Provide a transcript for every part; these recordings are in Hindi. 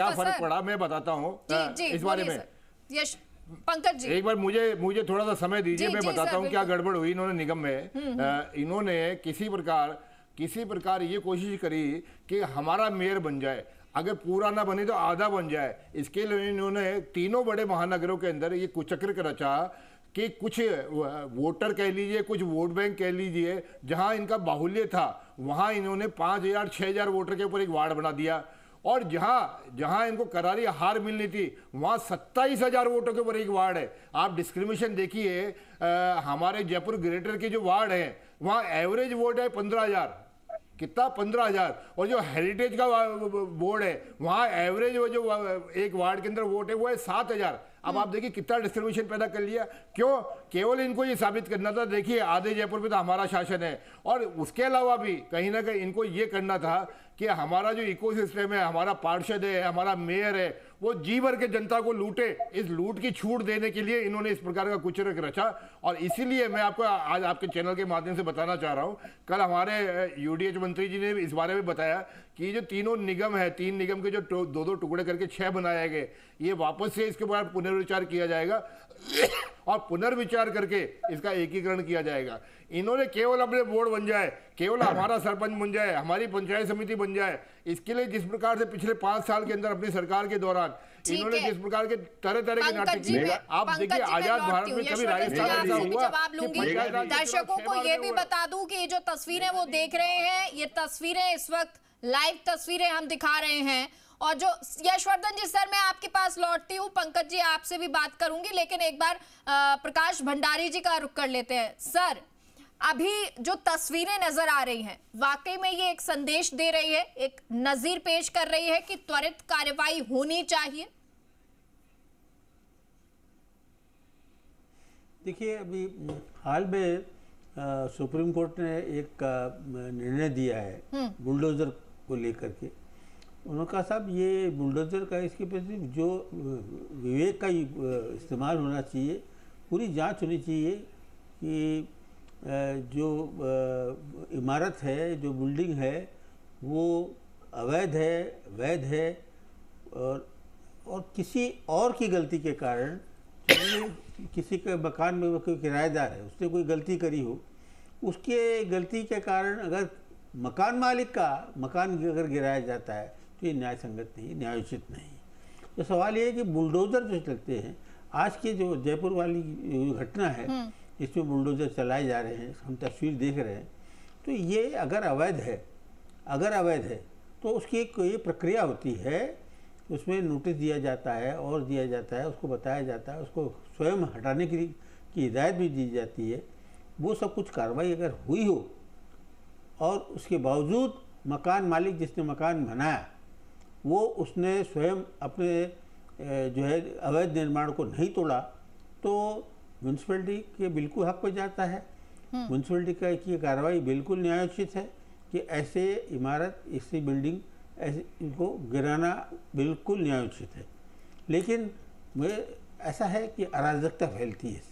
क्या फर्क पड़ा मैं बताता हूँ इस बारे में। यश पंकज जी एक बार मुझे थोड़ा सा समय दीजिए, मैं बताता हूँ क्या गड़बड़ हुई इन्होंने निगम में। इन्होंने किसी प्रकार ये कोशिश करी कि हमारा मेयर बन जाए, अगर पूरा ना बने तो आधा बन जाए। इसके लिए इन्होंने तीनों बड़े महानगरों के अंदर ये कुचक्र रचा कि कुछ वोटर कह लीजिए, कुछ वोट बैंक कह लीजिए, जहां इनका बाहुल्य था वहां इन्होंने 5,000 6,000 वोटर के ऊपर एक वार्ड बना दिया, और जहां जहां इनको करारी हार मिलनी थी वहां 27,000 वोटों के ऊपर एक वार्ड है। आप डिस्क्रिमिनेशन देखिए, हमारे जयपुर ग्रेटर के जो वार्ड है वहां एवरेज वोट है 15,000, कितना 15,000, और जो हेरिटेज का बोर्ड है वहां एवरेज वो जो एक वार्ड के अंदर वोट है वो है 7,000। अब आप देखिए कितना डिस्क्रिमिनेशन पैदा कर लिया। क्यों? केवल इनको ये साबित करना था देखिए आधे जयपुर में तो हमारा शासन है, और उसके अलावा भी कहीं ना कहीं इनको ये करना था कि हमारा जो इकोसिस्टम है, हमारा पार्षद है, हमारा मेयर है, वो जी भर के जनता को लूटे। इस लूट की छूट देने के लिए इन्होंने इस प्रकार का कुचक्र रचा, और इसीलिए मैं आपको आज आपके चैनल के माध्यम से बताना चाह रहा हूं। कल हमारे यूडीएच मंत्री जी ने इस बारे में बताया कि जो तीनों निगम है, 3 निगम के जो 2-2 टुकड़े करके 6 बनाए गए, ये वापस से इसके बाद पुनर्विचार किया जाएगा और पुनर्विचार करके इसका एकीकरण किया जाएगा। इन्होंने केवल अपने बोर्ड बन जाए, केवल हमारा सरपंच बन जाए, हमारी पंचायत समिति बन जाए, इसके लिए जिस प्रकार से पिछले 5 साल के अंदर अपनी सरकार के दौरान इन्होंने जिस प्रकार के तरह तरह के नाटक किए। आप देखिए आजाद भारत में कभी राजस्थान ऐसा हुआ? दर्शकों को ये भी बता दूं कि ये जो तस्वीरें वो देख रहे हैं, ये तस्वीरें इस वक्त लाइव तस्वीरें हम दिखा रहे हैं। और जो यशवर्धन जी सर, मैं आपके पास लौटती हूँ, पंकज जी आपसे भी बात करूंगी, लेकिन एक बार प्रकाश भंडारी जी का रुख कर लेते हैं। सर, अभी जो तस्वीरें नजर आ रही हैं वाकई में ये एक संदेश दे रही है, एक नजीर पेश कर रही है कि त्वरित कार्रवाई होनी चाहिए। देखिए, अभी हाल में सुप्रीम कोर्ट ने एक निर्णय दिया है बुलडोजर को लेकर के। उन्होंने कहा साहब ये बुलडोजर का इसके प्रति जो विवेक का इस्तेमाल होना चाहिए, पूरी जांच होनी चाहिए कि जो इमारत है, जो बिल्डिंग है, वो अवैध है, वैध है, और किसी और की गलती के कारण, किसी के मकान में कोई किराएदार है, उसने कोई गलती करी हो, उसके गलती के कारण अगर मकान मालिक का मकान अगर गिराया जाता है तो ये न्याय संगत नहीं, न्यायोचित नहीं। तो सवाल ये है कि बुलडोजर जो चलते हैं, आज के जो जयपुर वाली घटना है इसमें बुलडोजर चलाए जा रहे हैं, हम तस्वीर देख रहे हैं, तो ये अगर अवैध है तो उसकी एक कोई प्रक्रिया होती है, उसमें नोटिस दिया जाता है और दिया जाता है, उसको बताया जाता है, उसको स्वयं हटाने की हिदायत भी दी जाती है। वो सब कुछ कार्रवाई अगर हुई हो और उसके बावजूद मकान मालिक जिसने मकान बनाया वो उसने स्वयं अपने जो है अवैध निर्माण को नहीं तोड़ा, तो म्यूनसिपैलिटी के बिल्कुल हक पे जाता है। म्यूनसिपैलिटी का की कार्रवाई बिल्कुल न्यायोचित है कि ऐसे इमारत, ऐसी बिल्डिंग, ऐसे इनको गिराना बिल्कुल न्यायोचित है। लेकिन ऐसा है कि अराजकता फैलती है।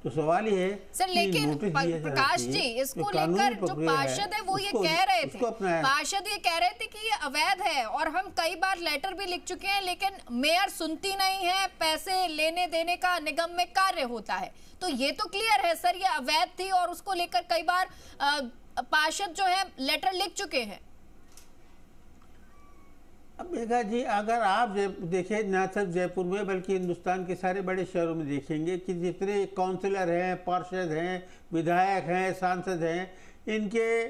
तो सवाल ये है सर, लेकिन प्रकाश जी इसको लेकर जो पार्षद है वो ये कह रहे थे, पार्षद ये कह रहे थे कि ये अवैध है, और हम कई बार लेटर भी लिख चुके हैं, लेकिन मेयर सुनती नहीं है, पैसे लेने देने का निगम में कार्य होता है। तो ये तो क्लियर है सर, ये अवैध थी और उसको लेकर कई बार पार्षद जो है लेटर लिख चुके हैं। अब मेघा जी, अगर आप देखें ना सिर्फ जयपुर में बल्कि हिंदुस्तान के सारे बड़े शहरों में देखेंगे कि जितने काउंसलर हैं, पार्षद हैं, विधायक हैं, सांसद हैं, इनके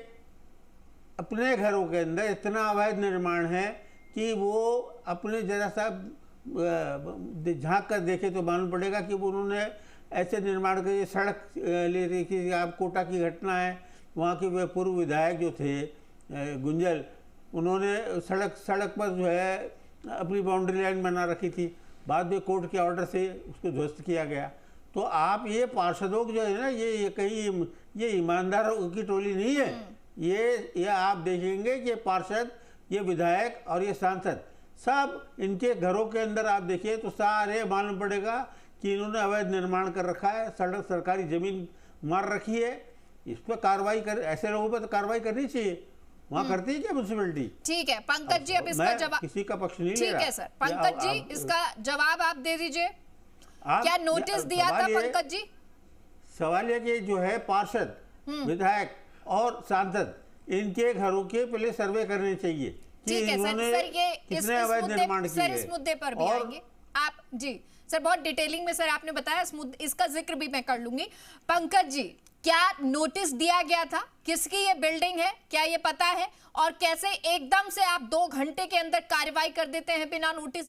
अपने घरों के अंदर इतना अवैध निर्माण है कि वो अपने जरा सा झांक कर देखे तो मालूम पड़ेगा कि वो उन्होंने ऐसे निर्माण के सड़क ले रही कि आप कोटा की घटना है, वहाँ के वे पूर्व विधायक जो थे गुंजल, उन्होंने सड़क पर जो है अपनी बाउंड्री लाइन बना रखी थी, बाद में कोर्ट के ऑर्डर से उसको ध्वस्त किया गया। तो आप ये पार्षदों जो है ना, ये कहीं ये ईमानदारों की टोली नहीं है। ये आप देखेंगे कि पार्षद, ये विधायक और ये सांसद, सब इनके घरों के अंदर आप देखिए तो सारे मालूम पड़ेगा कि इन्होंने अवैध निर्माण कर रखा है, सरकारी जमीन मार रखी है। इस पर कार्रवाई कर, ऐसे लोगों पर तो कार्रवाई करनी चाहिए। वहाँ करती है क्या म्यूनसिपैलिटी? ठीक है पंकज जी, अब इसका मैं जवाब किसी का पक्ष नहीं ले ठीक रहा। है सर, पंकज जी इसका जवाब आप दे दीजिए। क्या नोटिस दिया था पंकज जी? सवाल ये कि जो है पार्षद, विधायक और सांसद, इनके घरों के पहले सर्वे करने चाहिए कि ठीक है इन्होंने सर, ये कितने अवैध निर्माण किए हैं। इस मुद्दे पर भी आएंगे आप जी सर, बहुत डिटेलिंग में सर आपने बताया, इसका जिक्र भी मैं कर लूंगी। पंकज जी, क्या नोटिस दिया गया था? किसकी ये बिल्डिंग है, क्या ये पता है? और कैसे एकदम से आप 2 घंटे के अंदर कार्रवाई कर देते हैं बिना नोटिस?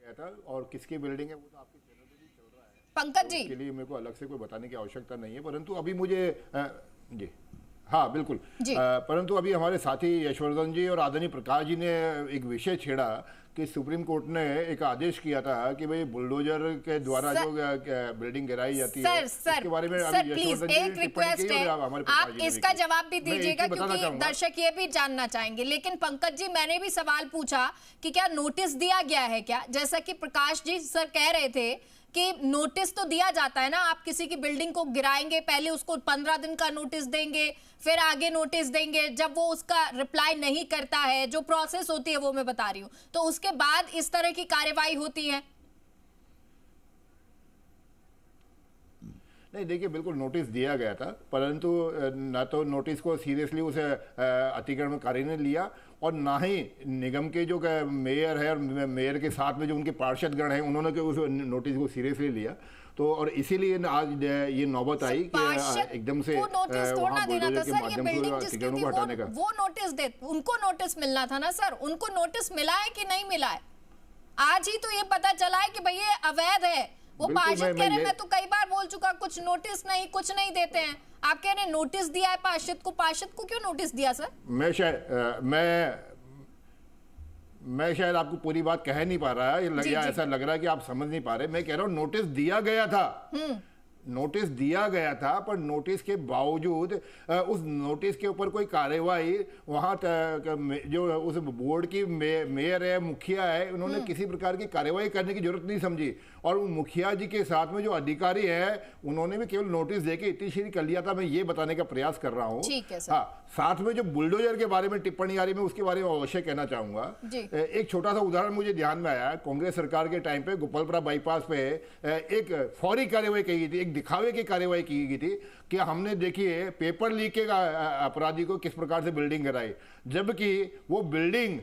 था और किसकी बिल्डिंग है वो तो आपके चैनल पे भी चल रहा है पंकज जी के लिए मेरे को अलग से कोई बताने की आवश्यकता नहीं है, परंतु अभी मुझे जी हाँ बिल्कुल परंतु अभी हमारे साथी यशवर्धन जी और आदरणीय प्रकाश जी ने एक विषय छेड़ा कि सुप्रीम कोर्ट ने एक आदेश किया था कि भाई बुलडोजर के द्वारा जो बिल्डिंग गिराई जाती है उसके बारे में सर प्लीज एक रिक्वेस्ट है, आप इसका जवाब भी दीजिएगा क्योंकि दर्शक ये भी जानना चाहेंगे। लेकिन पंकज जी, मैंने भी सवाल पूछा कि क्या नोटिस दिया गया है क्या, जैसा कि प्रकाश जी सर कह रहे थे कि नोटिस तो दिया जाता है ना, आप किसी की बिल्डिंग को गिराएंगे पहले उसको 15 दिन का नोटिस देंगे, फिर आगे नोटिस देंगे, जब वो उसका रिप्लाई नहीं करता है, जो प्रोसेस होती है वो मैं बता रही हूं, तो उसके बाद इस तरह की कार्रवाई होती है। नहीं देखिए, बिल्कुल नोटिस दिया गया था, परंतु ना तो नोटिस को सीरियसली उसे अतिक्रमणकारी ने लिया और ना ही निगम के जो मेयर है और मेयर के साथ में जो उनके पार्षदगण हैं उन्होंने उस नोटिस को सीरियसली लिया। तो और इसीलिए आज ये नौबत आई कि एकदम से वहां बुलडोजर के माध्यम से अतिक्रमण को हटाने का वो नोटिस दे, उनको नोटिस मिलना था ना सर, उनको नोटिस मिला है कि नहीं मिला है? आज ही तो ये पता चला है कि भाई ये अवैध है। वो पार्षद कह रहे हैं, मैं तो कई बार बोल चुका, कुछ नोटिस नहीं, कुछ नहीं देते हैं। आप कह रहे हैं नोटिस दिया है पार्षद को क्यों नोटिस दिया सर? मैं शायद आपको पूरी बात कह नहीं पा रहा है, ऐसा लग रहा है कि आप समझ नहीं पा रहे। मैं कह रहा हूं नोटिस दिया गया था, नोटिस दिया गया था, पर नोटिस के बावजूद उस नोटिस के ऊपर कोई कार्यवाही वहाँ जो उस बोर्ड की मेयर है, मुखिया है, उन्होंने किसी प्रकार की कार्यवाही करने की जरूरत नहीं समझी। और मुखिया जी के साथ में जो अधिकारी है उन्होंने भी केवल नोटिस देके इत्तीश्री कर लिया था। मैं ये बताने का प्रयास कर रहा हूँ। हाँ, साथ में जो बुलडोजर के बारे में टिप्पणी आ रही, मैं उसके बारे में अवश्य कहना चाहूंगा। एक छोटा सा उदाहरण मुझे ध्यान में आया। कांग्रेस सरकार के टाइम पे गोपालपुरा बाईपास पे एक फौरी कार्यवाही की गई थी, एक दिखावे की कार्यवाही की गई थी कि हमने देखिए पेपर लीक के अपराधी को किस प्रकार से बिल्डिंग गिराई, जबकि वो बिल्डिंग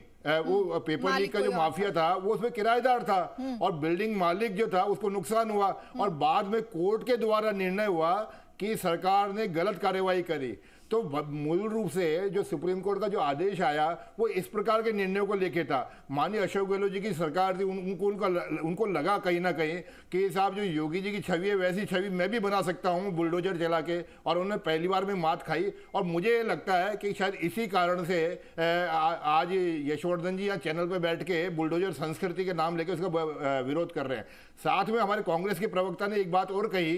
वो पेपर लीक का जो माफिया था वो उसमें किराएदार था और बिल्डिंग मालिक जो था उसको नुकसान हुआ और बाद में कोर्ट के द्वारा निर्णय हुआ कि सरकार ने गलत कार्यवाही करी। तो मूल रूप से जो सुप्रीम कोर्ट का जो आदेश आया वो इस प्रकार के निर्णयों को लेके था। माननीय अशोक गहलोत जी की सरकार थी, उनको लगा कहीं ना कहीं कि साहब जो योगी जी की छवि है वैसी छवि मैं भी बना सकता हूं बुलडोजर चला के, और उन्होंने पहली बार में मात खाई। और मुझे लगता है कि शायद इसी कारण से आज यशवर्धन जी यहाँ चैनल पर बैठ के बुलडोजर संस्कृति के नाम लेके उसका विरोध कर रहे हैं। साथ में हमारे कांग्रेस के प्रवक्ता ने एक बात और कही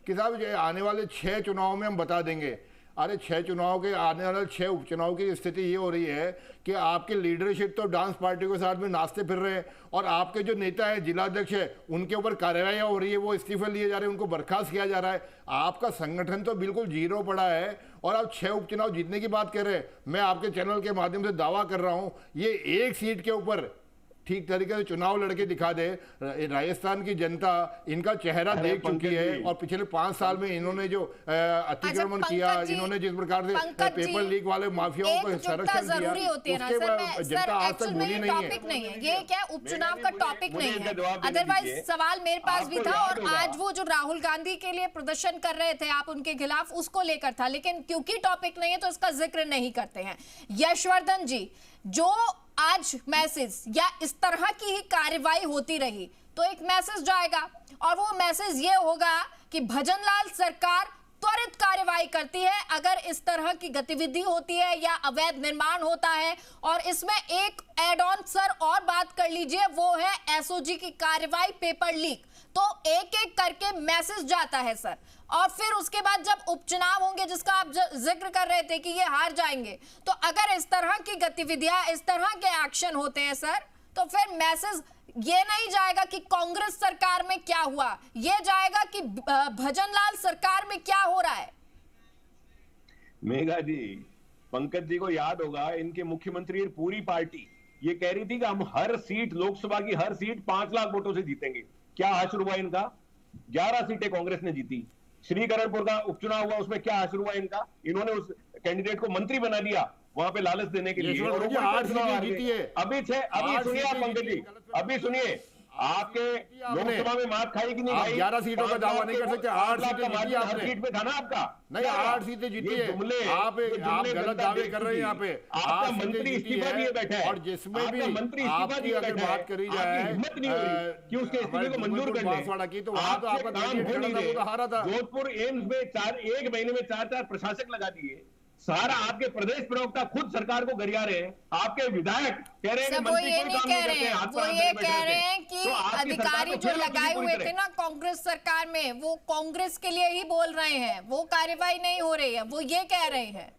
कि साहब आने वाले 6 चुनाव में हम बता देंगे। अरे 6 चुनाव के आने वाले 6 उपचुनाव की स्थिति ये हो रही है कि आपके लीडरशिप तो डांस पार्टी के साथ में नाचते फिर रहे हैं और आपके जो नेता है, जिलाध्यक्ष है, उनके ऊपर कार्रवाई हो रही है, वो इस्तीफे लिए जा रहे हैं, उनको बर्खास्त किया जा रहा है। आपका संगठन तो बिल्कुल जीरो पड़ा है और आप 6 उपचुनाव जीतने की बात कर रहे हैं। मैं आपके चैनल के माध्यम से दावा कर रहा हूं, ये एक सीट के ऊपर ठीक तरीके से चुनाव लड़के दिखा दे। राजस्थान की जनता इनका चेहरा देख चुकी है और पिछले 5 साल में इन्होंने जो अतिक्रमण किया, इन्होंने जिस प्रकार से पेपर लीक वाले माफियाओं को संरक्षण दिया, उसके बाद जनता आज तक भूली नहीं है। ये क्या उपचुनाव का टॉपिक नहीं है? अदरवाइज सवाल मेरे पास भी था और आज वो जो राहुल गांधी के लिए प्रदर्शन कर रहे थे आप उनके खिलाफ, उसको लेकर था, लेकिन क्योंकि टॉपिक नहीं है तो इसका जिक्र नहीं करते हैं। यशवर्धन जी, जो आज मैसेज या इस तरह की ही कार्रवाई होती रही तो एक मैसेज जाएगा और वो मैसेज ये होगा कि भजनलाल सरकार त्वरित कार्रवाई करती है अगर इस तरह की गतिविधि होती है या अवैध निर्माण होता है। और इसमें एक एड ऑन सर और बात कर लीजिए, वो है एसओजी की कार्रवाई पेपर लीक। तो एक एक करके मैसेज जाता है सर, और फिर उसके बाद जब उपचुनाव होंगे जिसका आप जिक्र कर रहे थे कि ये हार जाएंगे, तो अगर इस तरह की गतिविधियां, इस तरह के एक्शन होते हैं सर, तो फिर मैसेज ये नहीं जाएगा कि कांग्रेस सरकार में क्या हुआ, ये जाएगा कि भजनलाल सरकार में क्या हो रहा है। मेघा जी, पंकज जी को याद होगा, इनके मुख्यमंत्री पूरी पार्टी ये कह रही थी कि हम हर सीट, लोकसभा की हर सीट 5 लाख वोटों से जीतेंगे। क्या हासिल हुआ इनका? 11 सीटें कांग्रेस ने जीती। श्रीकरणपुर का उपचुनाव हुआ, उसमें क्या हासिल हुआ इनका? इन्होंने उस कैंडिडेट को मंत्री बना दिया वहां पे लालच देने के लिए। और अभी सुनिए आप पंकज जी, अभी सुनिए, आपके लोकसभा में मात खाई कि नहीं खाई? 11 सीटों का दावा नहीं कर सकते। 8 सीटें जीती आपने। सीट पे था ना आपका? नहीं, 8 सीटें जीती है। आप गलत दावे कर रहे हैं यहाँ पे। आपका मंत्री इस्तीफा दिए बैठा है, और जिसमें भी मंत्री इस्तीफा दिए अगर बात करी जाए हिम्मत नहीं हो रही कि उसके इस्तीफे को मंजूर कर बांसवाड़ा की, तो वहां तो आपका कैंडिडेट खड़ा था, वो तो हारा था। जोधपुर एम्स में 1 महीने में 4 प्रशासक लगा दिए। सारा आपके प्रदेश प्रवक्ता खुद सरकार को गरिया रहे हैं। आपके विधायक कह रहे हैं वो ये नहीं कह रहे हैं, वो ये कह रहे हैं कि अधिकारी जो लगाए हुए थे ना कांग्रेस सरकार में, वो कांग्रेस के लिए ही बोल रहे हैं, वो कार्रवाई नहीं हो रही है, वो ये कह रहे हैं।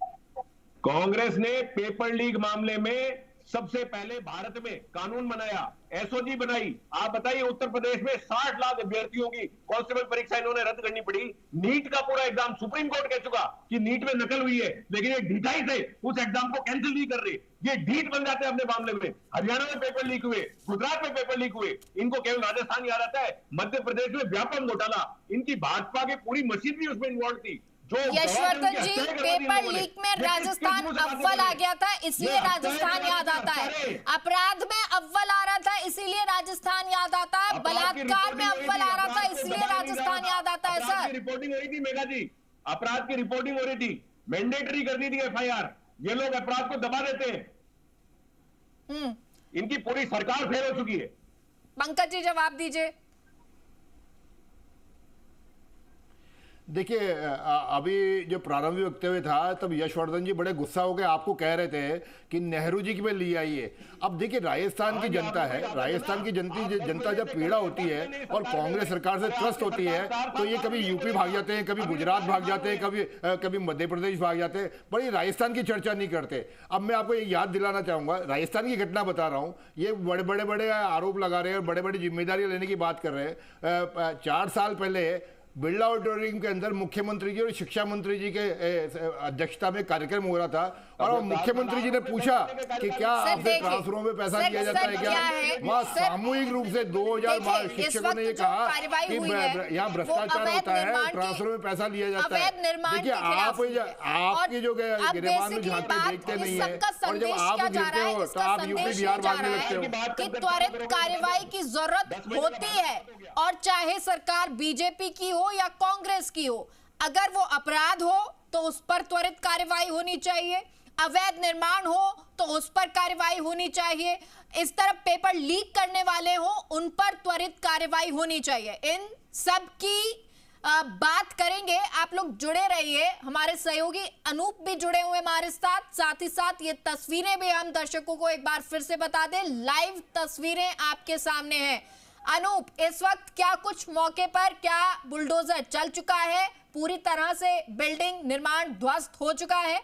कांग्रेस ने पेपर लीक मामले में सबसे पहले भारत में कानून बनाया, एसओजी बनाई। आप बताइए, उत्तर प्रदेश में 60 लाख अभ्यर्थियों की कांस्टेबल परीक्षा इन्होंने रद्द करनी पड़ी। नीट का पूरा एग्जाम सुप्रीम कोर्ट कह चुका कि नीट में नकल हुई है, लेकिन ये ढिठाई से उस एग्जाम को कैंसिल नहीं कर रहे। ये ढीठ बन जाते हैं अपने मामले में। हरियाणा में पेपर लीक हुए, गुजरात में पेपर लीक हुए, इनको केवल राजस्थान याद आता है। मध्य प्रदेश में व्यापक घोटाला, इनकी भाजपा की पूरी मशीनरी उसमें इन्वॉल्व थी। यशवर्धन जी, पेपर लीक में राजस्थान अव्वल आ गया था, इसलिए राजस्थान याद आता है। अपराध में अव्वल आ रहा था, इसीलिए राजस्थान याद आता है। बलात्कार में अव्वल आ रहा था, इसलिए राजस्थान याद आता है। सर, रिपोर्टिंग हो रही थी मेघा जी, अपराध की रिपोर्टिंग हो रही थी, मैंडेटरी कर दी थी एफआईआर। ये लोग अपराध को दबा देते हैं। इनकी पूरी सरकार फेल हो चुकी है। पंकज जी जवाब दीजिए। देखिए, अभी जो प्रारंभिक वक्तव्य था तब यशवर्धन जी बड़े गुस्सा हो गए, आपको कह रहे थे कि नेहरू जी की में ले आइए। अब देखिए, राजस्थान की जनता है, राजस्थान की जनता जब पीड़ा होती है और कांग्रेस सरकार से त्रस्त होती है, तो ये कभी यूपी भाग जाते हैं, कभी गुजरात भाग जाते हैं, कभी मध्य प्रदेश भाग जाते हैं, बड़ी राजस्थान की चर्चा नहीं करते। अब मैं आपको ये याद दिलाना चाहूंगा, राजस्थान की घटना बता रहा हूँ। ये बड़े बड़े आरोप लगा रहे हैं, बड़े बड़ी जिम्मेदारियां लेने की बात कर रहे हैं। 4 साल पहले बिरला ऑडिटोरियम के अंदर मुख्यमंत्री जी और शिक्षा मंत्री जी के अध्यक्षता में कार्यक्रम हो रहा था, और मुख्यमंत्री जी ने पूछा कि क्या आपसे ट्रांसफरों में पैसा दिया जाता है क्या? वहाँ सामूहिक रूप से 2000 शिक्षकों ने ये कहा कि यहाँ भ्रष्टाचार होता है, ट्रांसफरों में पैसा लिया जाता है। देखिए, आपकी जो गिरेबान में झांकते देखते नहीं है, और जब आप गिरते हो तो आप यूपी बिहार भागने लगते हो। कि त्वरित कार्रवाई की जरूरत होती है, और चाहे सरकार बीजेपी की हो या कांग्रेस की हो, अगर वो अपराध हो तो उस पर त्वरित कार्रवाई होनी चाहिए, अवैध निर्माण हो तो उस पर कार्रवाई होनी चाहिए, इस तरफ पेपर लीक करने वाले हो उन पर त्वरित कार्रवाई होनी चाहिए। इन सब की बात करेंगे। आप लोग जुड़े रहिए, हमारे सहयोगी अनूप भी जुड़े हुए हमारे साथ ही साथ ये तस्वीरें भी हम दर्शकों को एक बार फिर से बता दें, लाइव तस्वीरें आपके सामने हैं। अनूप, इस वक्त क्या कुछ मौके पर, क्या बुलडोजर चल चुका है, पूरी तरह से बिल्डिंग निर्माण ध्वस्त हो चुका है?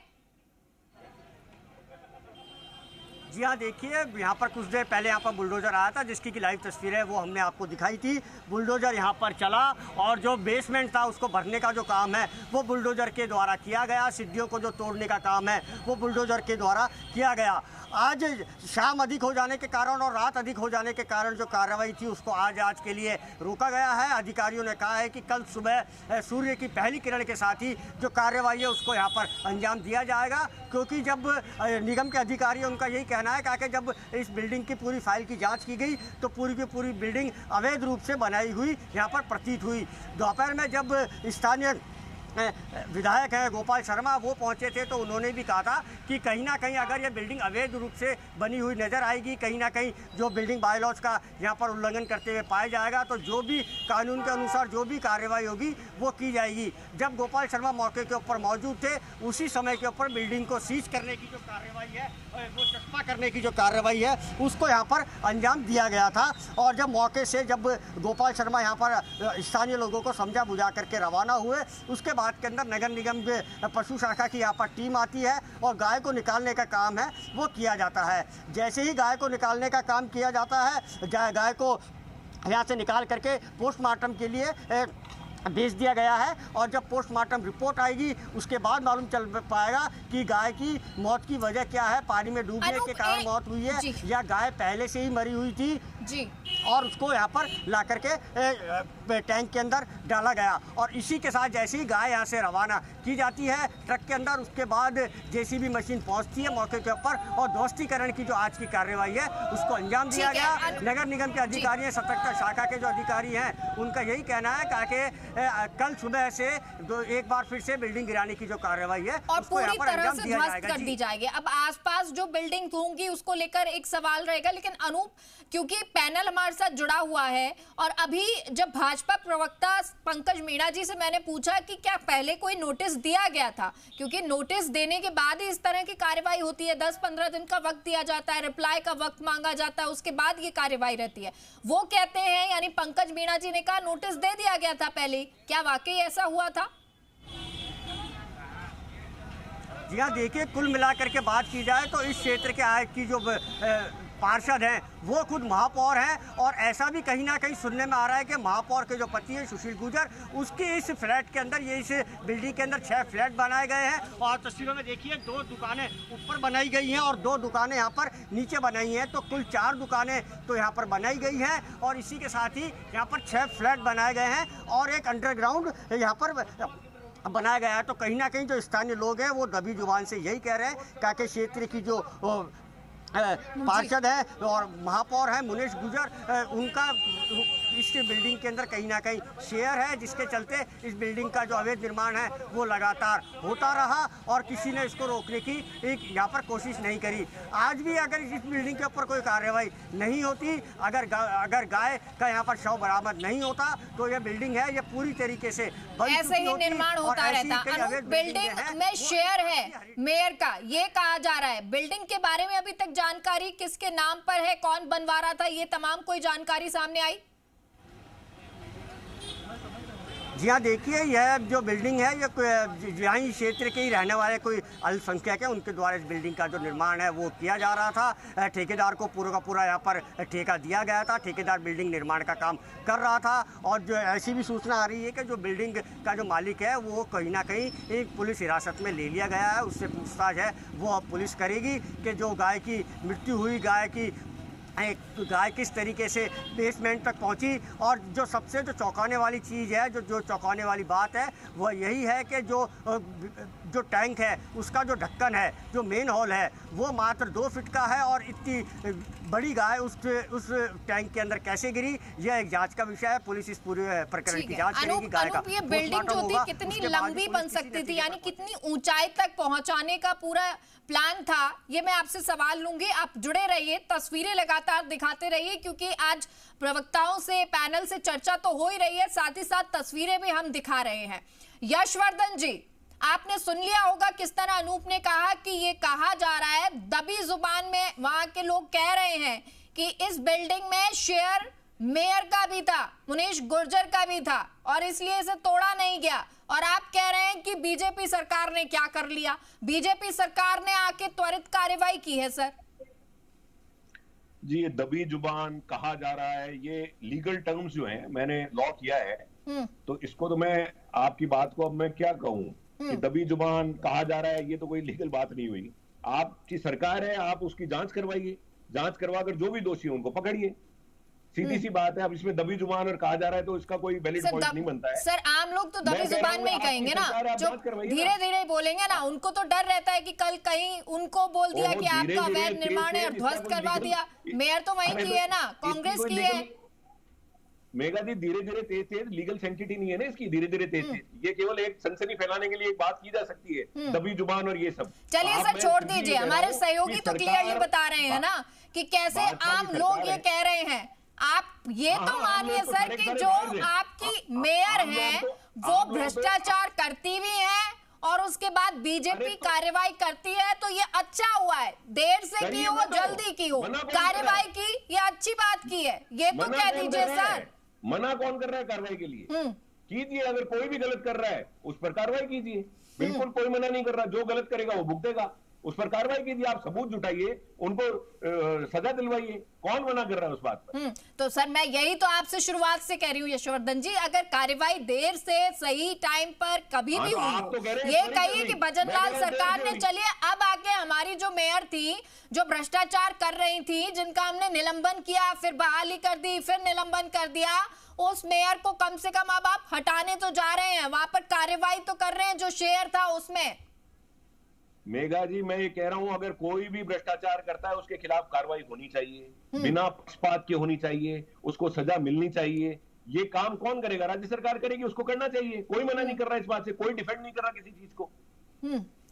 जी हाँ, देखिए, यहाँ पर कुछ देर पहले यहाँ पर बुलडोजर आया था, जिसकी की लाइव तस्वीर है वो हमने आपको दिखाई थी। बुलडोजर यहाँ पर चला और जो बेसमेंट था उसको भरने का जो काम है वो बुलडोजर के द्वारा किया गया। सीढ़ियों को जो तोड़ने का काम है वो बुलडोजर के द्वारा किया गया। आज शाम अधिक हो जाने के कारण और रात अधिक हो जाने के कारण जो कार्रवाई थी उसको आज के लिए रोका गया है। अधिकारियों ने कहा है कि कल सुबह सूर्य की पहली किरण के साथ ही जो कार्रवाई है उसको यहाँ पर अंजाम दिया जाएगा, क्योंकि जब निगम के अधिकारी, उनका यही कहना है कि जब इस बिल्डिंग की पूरी फाइल की जांच की गई तो पूरी की पूरी बिल्डिंग अवैध रूप से बनाई हुई यहाँ पर प्रतीत हुई। दोपहर में जब स्थानीय विधायक हैं गोपाल शर्मा, वो पहुंचे थे तो उन्होंने भी कहा था कि कहीं ना कहीं अगर ये बिल्डिंग अवैध रूप से बनी हुई नज़र आएगी, कहीं ना कहीं जो बिल्डिंग बायलॉज का यहाँ पर उल्लंघन करते हुए पाया जाएगा तो जो भी कानून के अनुसार जो भी कार्रवाई होगी वो की जाएगी। जब गोपाल शर्मा मौके के ऊपर मौजूद थे, उसी समय के ऊपर बिल्डिंग को सीज करने की जो कार्रवाई है, वो चस्पा करने की जो कार्रवाई है उसको यहाँ पर अंजाम दिया गया था। और जब मौके से जब गोपाल शर्मा यहाँ पर स्थानीय लोगों को समझा बुझा करके रवाना हुए, उसके बाद बाद के अंदर नगर निगम पशु शाखा की यहाँ पर टीम आती है और गाय को निकालने का काम है वो किया जाता है। जैसे ही गाय को निकालने का काम किया जाता है, गाय को यहाँ से निकाल करके पोस्टमार्टम के लिए भेज दिया गया है और जब पोस्टमार्टम रिपोर्ट आएगी उसके बाद मालूम चल पाएगा कि गाय की मौत की वजह क्या है, पानी में डूबने के कारण मौत हुई है या गाय पहले से ही मरी हुई थी जी, और उसको यहाँ पर ला करके टैंक के अंदर डाला गया। और इसी के साथ जैसे ही गाय यहाँ से रवाना की जाती है ट्रक के अंदर, उसके बाद जेसीबी मशीन पहुँचती है मौके के ऊपर और ध्वस्तीकरण की जो आज की कार्रवाई है उसको अंजाम दिया गया। नगर निगम के अधिकारी हैं, सतर्कता शाखा के जो अधिकारी हैं, उनका यही कहना है कि कल सुबह से एक बार फिर से बिल्डिंग गिराने की जो कार्रवाई है और उसको पूरी यहाँ पर तरह अंजाम से दिया ध्वस्त जाएगा कर दी जाएगी। अब आसपास जो बिल्डिंग होंगी उसको लेकर एक सवाल रहेगा, लेकिन अनूप क्योंकि पैनल हमारे साथ जुड़ा हुआ है और अभी जब भाजपा प्रवक्ता पंकज मीणा जी से मैंने पूछा कि क्या पहले कोई नोटिस दिया गया था, क्योंकि नोटिस देने के बाद ही इस तरह की कार्रवाई होती है, 10-15 दिन का वक्त दिया जाता है, रिप्लाई का वक्त मांगा जाता है, उसके बाद ये कार्रवाई रहती है। वो कहते हैं, यानी पंकज मीणा जी ने कहा नोटिस दे दिया गया था पहले, क्या वाकई ऐसा हुआ था? जी हाँ, देखिए कुल मिलाकर के बात की जाए तो इस क्षेत्र के आय की जो पार्षद हैं वो खुद महापौर हैं और ऐसा भी कहीं ना कहीं सुनने में आ रहा है कि महापौर के जो पति हैं सुशील गुर्जर, उसके इस फ्लैट के अंदर, ये इस बिल्डिंग के अंदर 6 फ्लैट बनाए गए हैं और तस्वीरों में देखिए 2 दुकानें ऊपर बनाई गई हैं और 2 दुकानें यहाँ पर नीचे बनाई हैं, तो कुल 4 दुकानें तो यहाँ पर बनाई गई हैं और इसी के साथ ही यहाँ पर 6 फ्लैट बनाए गए हैं और एक अंडरग्राउंड यहाँ पर बनाया गया है। तो कहीं ना कहीं जो स्थानीय लोग हैं वो दबी जुबान से यही कह रहे हैं, काके क्षेत्र की जो पार्षद है और महापौर है मुनेश गुर्जर, उनका इस बिल्डिंग के अंदर कहीं ना कहीं शेयर है, जिसके चलते इस बिल्डिंग का जो अवैध निर्माण है वो लगातार होता रहा और किसी ने इसको रोकने की यहाँ पर कोशिश नहीं करी। आज भी अगर इस बिल्डिंग के ऊपर कोई कार्रवाई नहीं होती, अगर गाय का यहाँ पर शव बरामद नहीं होता तो ये बिल्डिंग है ये पूरी तरीके से ऐसे ही निर्माण होता रहता। बिल्डिंग में शेयर है मेयर का, ये कहा जा रहा है। बिल्डिंग के बारे में अभी तक जानकारी किसके नाम पर है, कौन बनवा रहा था, ये तमाम कोई जानकारी सामने आई? जी हाँ, देखिए यह जो बिल्डिंग है ये यहीं क्षेत्र के ही रहने वाले कोई अल्पसंख्यक है, उनके द्वारा इस बिल्डिंग का जो निर्माण है वो किया जा रहा था। ठेकेदार को पूरा का पूरा यहाँ पर ठेका दिया गया था, ठेकेदार बिल्डिंग निर्माण का काम कर रहा था और जो ऐसी भी सूचना आ रही है कि जो बिल्डिंग का जो मालिक है वो कहीं ना कहीं पुलिस हिरासत में ले लिया गया है, उससे पूछताछ है वो अब पुलिस करेगी कि जो गाय की मृत्यु हुई, गाय किस तरीके से बेसमेंट तक पहुंची। और जो सबसे जो चौंकाने वाली चीज़ है, जो चौंकाने वाली बात है वह यही है कि जो टैंक है उसका जो ढक्कन है, जो मेन हॉल है वो मात्र 2 फीट का है और इतनी बड़ी गाय उस टैंक के अंदर कैसे गिरी, यह एक जांच का विषय है। पुलिस इस पूरे प्रकरण की जांच करेगी। गाय का ये बिल्डिंग जो थी कितनी लंबी बन सकती थी, यानी कितनी ऊंचाई तक पहुंचाने का पूरा प्लान था, ये मैं आपसे सवाल लूंगी। आप जुड़े रहिए, तस्वीरें लगातार दिखाते रहिए, क्योंकि आज प्रवक्ताओं से, पैनल से चर्चा तो हो ही रही है, साथ ही साथ तस्वीरें भी हम दिखा रहे हैं। यशवर्धन जी, आपने सुन लिया होगा किस तरह अनूप ने कहा कि ये कहा जा रहा है, दबी जुबान में वहां के लोग कह रहे हैं कि इस बिल्डिंग में शेयर मेयर का भी था, मुनेश गुर्जर का भी था और इसलिए इसे तोड़ा नहीं गया। और आप कह रहे हैं कि बीजेपी सरकार ने क्या कर लिया, बीजेपी सरकार ने आके त्वरित कार्रवाई की है। सर जी, ये दबी जुबान कहा जा रहा है, ये लीगल टर्म्स जो हैं मैंने लॉ किया है, तो इसको तो मैं आपकी बात को अब मैं क्या कहूं कि दबी जुबान कहा जा रहा है, ये तो कोई लीगल बात नहीं हुई। आपकी सरकार है, आप उसकी जांच करवाइए, जांच करवाकर जो भी दोषी उनको पकड़िए, सीधी सी बात है। अब इसमें दबी जुबान और कहा जा रहा है तो इसका कोई वैलिड पॉइंट नहीं बनता है। सर आम लोग तो दबी जुबान में ही कहेंगे ना, जो धीरे धीरे बोलेंगे ना, उनको तो डर रहता है कि कल कहीं उनको बोल दिया कि आपका अवैध निर्माण है और ध्वस्त करवा दिया। मेयर तो वहीं की है ना, कांग्रेस की है। मेघा जी, धीरे धीरे तेज लीगल सेंसिटी नहीं है ना इसकी, धीरे धीरे तेज ये केवल एक सनसनी फैलाने के लिए एक बात की जा सकती है, दबी जुबान और ये सब। चलिए सर छोड़ दीजिए, हमारे सहयोगी तो क्लियरली बता रहे हैं ना कि कैसे आम लोग ये कह रहे हैं। आप ये तो मानिए सर कि जो आपकी मेयर है वो भ्रष्टाचार करती भी है और उसके बाद बीजेपी कार्रवाई करती है, तो ये अच्छा हुआ है, देर से की हो जल्दी की हो, कार्रवाई की, ये अच्छी बात की है, ये तो कह दीजिए सर। मना कौन कर रहा है कार्रवाई के लिए? कीजिए, अगर कोई भी गलत कर रहा है उस पर कार्रवाई कीजिए, बिल्कुल कोई मना नहीं कर रहा, जो गलत करेगा वो भुगतेगा, उस पर कार्रवाई कीजिए, आप सबूत जुटाइए, उनको सजा दिलवाइए, कौन मना कर रहा है उस बात पर? तो सर मैं यही तो आपसे शुरुआत से कह रही हूँ यशवर्धन जी, अगर कार्रवाई देर से सही टाइम पर कभी भी तो हुई आप तो कह रहे हैं ये सही कहिए कर कि रही। भजनलाल मैं कह रहा हूं सरकार देर ने, से चलिए अब आके हमारी जो मेयर थी जो भ्रष्टाचार कर रही थी, जिनका हमने निलंबन किया, फिर बहाली कर दी, फिर निलंबन कर दिया, उस मेयर को कम से कम अब आप हटाने तो जा रहे हैं, वहां पर कार्रवाई तो कर रहे हैं जो शेयर था उसमें। मेघा जी, मैं ये कह रहा हूं, अगर कोई भी भ्रष्टाचार करता है उसके खिलाफ कार्रवाई होनी चाहिए, बिना पक्षपात के होनी चाहिए, उसको सजा मिलनी चाहिए। ये काम कौन करेगा? राज्य सरकार करेगी, उसको करना चाहिए, कोई मना नहीं कर रहा इस बात से, कोई डिफेंड नहीं कर रहा किसी चीज को।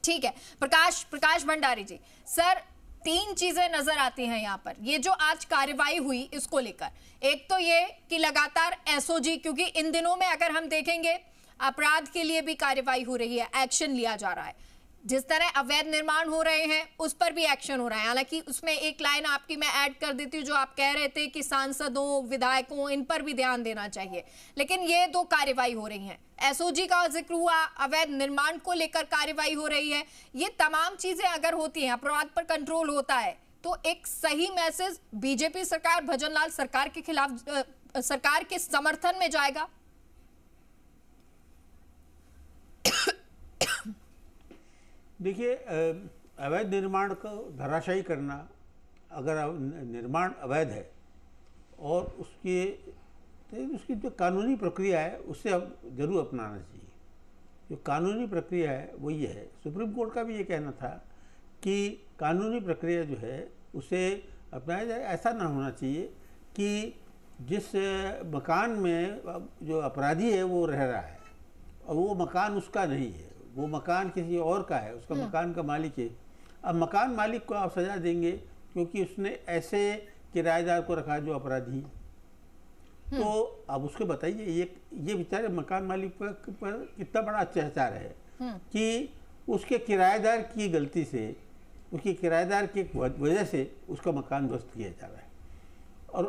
ठीक है। प्रकाश भंडारी जी, सर 3 चीजें नजर आती हैं यहाँ पर, ये जो आज कार्रवाई हुई इसको लेकर। एक तो ये कि लगातार एसओजी, क्योंकि इन दिनों में अगर हम देखेंगे अपराध के लिए भी कार्रवाई हो रही है, एक्शन लिया जा रहा है, जिस तरह अवैध निर्माण हो रहे हैं उस पर भी एक्शन हो रहा है। हालांकि उसमें एक लाइन आपकी मैं ऐड कर देती हूँ, जो आप कह रहे थे कि सांसदों, विधायकों, इन पर भी ध्यान देना चाहिए, लेकिन ये 2 कार्रवाई हो रही हैं, एसओजी का जिक्र हुआ, अवैध निर्माण को लेकर कार्रवाई हो रही है। ये तमाम चीजें अगर होती हैं, अपराध पर कंट्रोल होता है, तो एक सही मैसेज बीजेपी सरकार, भजनलाल सरकार के खिलाफ, सरकार के समर्थन में जाएगा। देखिए, अवैध निर्माण को धराशायी करना, अगर निर्माण अवैध है और उसकी जो कानूनी प्रक्रिया है उसे अब जरूर अपनाना चाहिए। जो कानूनी प्रक्रिया है वो ये है, सुप्रीम कोर्ट का भी ये कहना था कि कानूनी प्रक्रिया जो है उसे अपनाया जाए। ऐसा ना होना चाहिए कि जिस मकान में जो अपराधी है वो रह रहा है और वो मकान उसका नहीं है, वो मकान किसी और का है, उसका मकान का मालिक है। अब मकान मालिक को आप सजा देंगे क्योंकि उसने ऐसे किराएदार को रखा जो अपराधी। तो अब उसको बताइए, ये बेचारे मकान मालिक पर कितना बड़ा अत्याचार है कि उसके किराएदार की गलती से, उसके किराएदार की वजह से उसका मकान ध्वस्त किया जा रहा है। और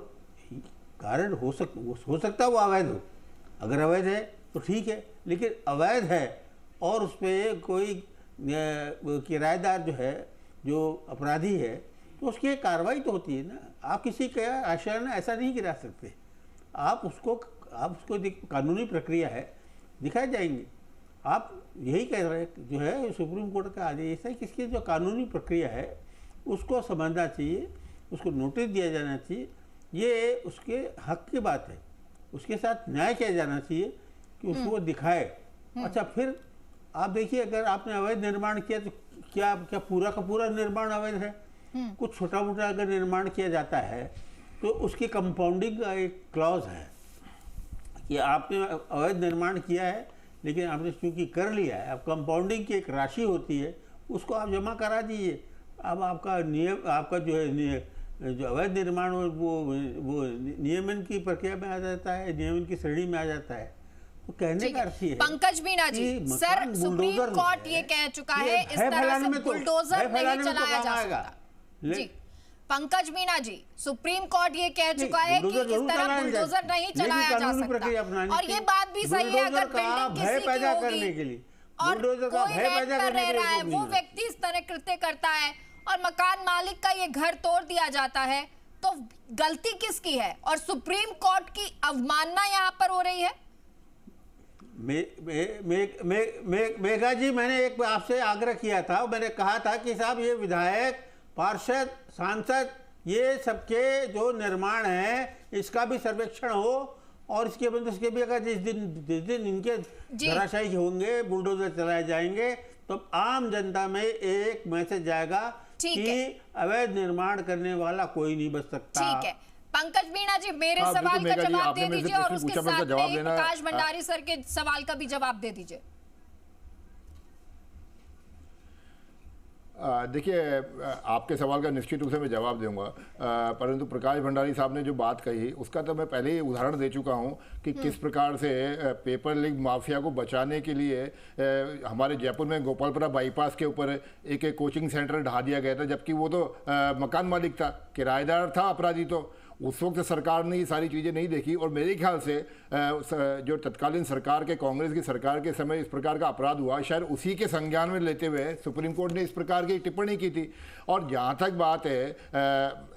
कारण हो सकता है वो अवैध हो, अगर अवैध है तो ठीक है, लेकिन अवैध है और उस पर कोई किराएदार जो है, जो अपराधी है, तो उसकी कार्रवाई तो होती है ना। आप किसी का आशियाना ऐसा नहीं गिरा सकते, आप उसको कानूनी प्रक्रिया है, दिखाए जाएंगे। आप यही कह रहे हैं, जो है सुप्रीम कोर्ट का आदेश है कि इसकी जो कानूनी प्रक्रिया है उसको समझना चाहिए, उसको नोटिस दिया जाना चाहिए, ये उसके हक की बात है, उसके साथ न्याय किया जाना चाहिए कि उसको दिखाए। अच्छा, फिर आप देखिए, अगर आपने अवैध निर्माण किया तो क्या पूरा का पूरा निर्माण अवैध है? कुछ छोटा मोटा अगर निर्माण किया जाता है तो उसकी कंपाउंडिंग का एक क्लॉज है कि आपने अवैध निर्माण किया है, लेकिन आपने चूंकि कर लिया है, अब कंपाउंडिंग की एक राशि होती है, उसको आप जमा करा दीजिए। अब आपका जो है जो अवैध निर्माण वो नियमन की प्रक्रिया में आ जाता है, नियमन की श्रेणी में आ जाता है। तो कहने का अर्थ है Pankaj Meena ji, sir supreme court ये कह चुका है इस तरह से बुलडोजर नहीं चलाया जा सकता। जी पंकज मीना जी, सुप्रीम कोर्ट ये कह चुका है कि इस तरह बुलडोजर नहीं चलाया जा सकता, और ये बात भी सही है, अगर बिल्डिंग किसी की होगी और कोई रेंट पर रह रहा है, वो व्यक्ति इस तरह कृत्य करता है और मकान मालिक का ये घर तोड़ दिया जाता है, तो गलती किसकी है? और सुप्रीम कोर्ट की अवमानना यहाँ पर हो रही है। मेघा जी, मैंने एक आपसे आग्रह किया था, मैंने कहा था कि साहब ये विधायक, पार्षद, सांसद, ये सबके जो निर्माण है इसका भी सर्वेक्षण हो, और इसके बंद उसके भी अगर जिस दिन इनके धराशायी होंगे, बुलडोजर चलाए जाएंगे, तो आम जनता में एक मैसेज जाएगा कि अवैध निर्माण करने वाला कोई नहीं बच सकता। ठीक है पंकज मीणा जी, मेरे सवाल का जवाब दे दीजिए और उसके साथ में प्रकाश भंडारी सर के सवाल का भी जवाब दे दीजिए। देखिए, आपके सवाल का निश्चित रूप से मैं जवाब दूंगा, परंतु प्रकाश भंडारी साहब ने जो बात कही उसका तो मैं पहले ही उदाहरण दे चुका हूं कि किस प्रकार से पेपर लीक माफिया को बचाने के लिए हमारे जयपुर में गोपालपुरा बाईपास के ऊपर एक कोचिंग सेंटर ढा दिया गया था, जबकि वो तो मकान मालिक था, किराएदार था अपराधी, तो उस वक्त सरकार ने ये सारी चीज़ें नहीं देखी और मेरे ख्याल से जो तत्कालीन सरकार के कांग्रेस की सरकार के समय इस प्रकार का अपराध हुआ, शायद उसी के संज्ञान में लेते हुए सुप्रीम कोर्ट ने इस प्रकार की टिप्पणी की थी। और जहाँ तक बात है,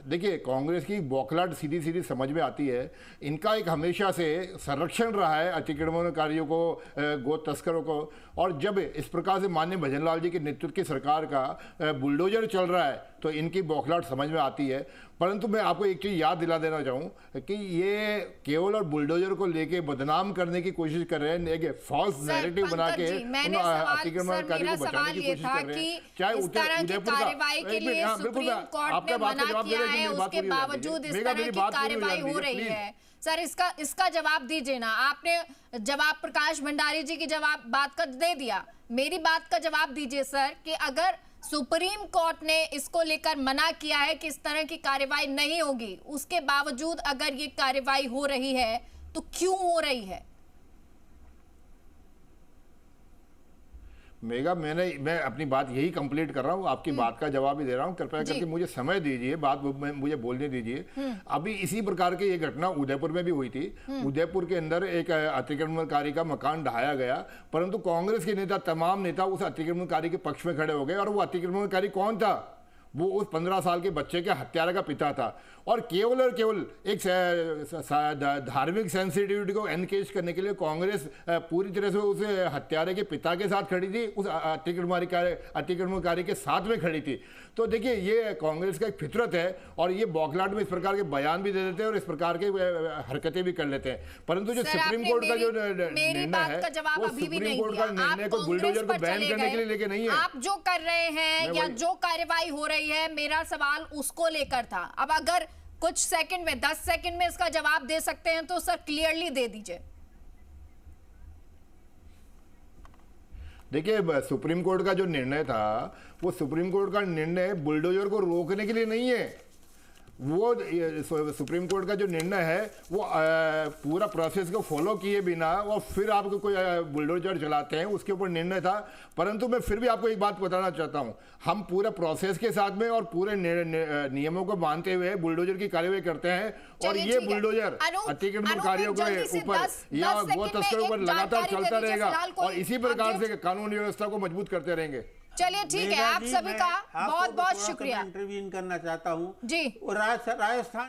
देखिए कांग्रेस की बौखलाहट सीधी सीधी समझ में आती है। इनका एक हमेशा से संरक्षण रहा है अतिक्रमणकारियों को, गो तस्करों को, और जब इस प्रकार से माननीय भजन लाल जी के नेतृत्व की सरकार का बुलडोजर चल रहा है तो इनकी बौखलाहट समझ में आती है। परंतु मैं आपको एक चीज़ याद दिला देना चाहूँ कि ये केवल और बुलडोजर को लेके बदनाम करने की कोशिश कर रहे हैं, एक फॉल्स नैरेटिव बना के अतिक्रमणकारियों को बचाने की कोशिश कर रहे हैं। चाहे उदयपुर का, सुप्रीम कोर्ट ने मना किया है, उसके बावजूद इस तरह की कार्रवाई हो रही है। सर इसका जवाब दीजिए ना। आपने जवाब प्रकाश भंडारी जी की जवाब बात का दे दिया, मेरी बात का जवाब दीजिए सर कि अगर सुप्रीम कोर्ट ने इसको लेकर मना किया है कि इस तरह की कार्रवाई नहीं होगी, उसके बावजूद अगर ये कार्रवाई हो रही है तो क्यों हो रही है? मेगा, मैं अपनी बात यही कंप्लीट कर रहा हूँ, आपकी बात का जवाब ही दे रहा हूँ। कृपया करके मुझे समय दीजिए, बात मुझे बोलने दीजिए। अभी इसी प्रकार की ये घटना उदयपुर में भी हुई थी। उदयपुर के अंदर एक अतिक्रमणकारी का मकान ढहाया गया, परंतु कांग्रेस के नेता, तमाम नेता उस अतिक्रमणकारी के पक्ष में खड़े हो गए। और वो अतिक्रमणकारी कौन था? वो उस 15 साल के बच्चे के हत्यारा का पिता था। और केवल एक धार्मिक सेंसिटिविटी को एनकेज करने के लिए कांग्रेस पूरी तरह से उस हत्यारे के पिता के साथ खड़ी थी, उस अतिक्रमणकारी के साथ में खड़ी थी। तो देखिए ये कांग्रेस का एक फितरत है और ये बौखलाहट में इस प्रकार के बयान भी दे देते हैं और इस प्रकार के हरकतें भी कर लेते हैं। परंतु जो सुप्रीम कोर्ट का जो निर्णय है वो सुप्रीम कोर्ट का निर्णय को बुलडोजर को बैन करने के लिए लेके नहीं है। आप जो कर रहे हैं या जो कार्रवाई हो रही है, मेरा सवाल उसको लेकर था। अब अगर कुछ सेकंड में, 10 सेकंड में इसका जवाब दे सकते हैं तो सर क्लियरली दे दीजिए। देखिए सुप्रीम कोर्ट का जो निर्णय था वो सुप्रीम कोर्ट का निर्णय बुलडोजर को रोकने के लिए नहीं है। वो सुप्रीम कोर्ट का जो निर्णय है वो पूरा प्रोसेस को फॉलो किए बिना और फिर आपको कोई बुलडोजर चलाते हैं, उसके ऊपर निर्णय था। परंतु मैं फिर भी आपको एक बात बताना चाहता हूं, हम पूरे प्रोसेस के साथ में और पूरे नियमों को मानते हुए बुलडोजर की कार्रवाई करते हैं। और ये बुलडोजर अतिक्रमणकारियों के ऊपर या गो तस्करों पर लगातार चलता रहेगा और इसी प्रकार से कानून व्यवस्था को मजबूत करते रहेंगे। चलिए ठीक है, आप सभी का बहुत बहुत शुक्रिया। इंटरव्यून करना चाहता हूँ जी। राजस्थान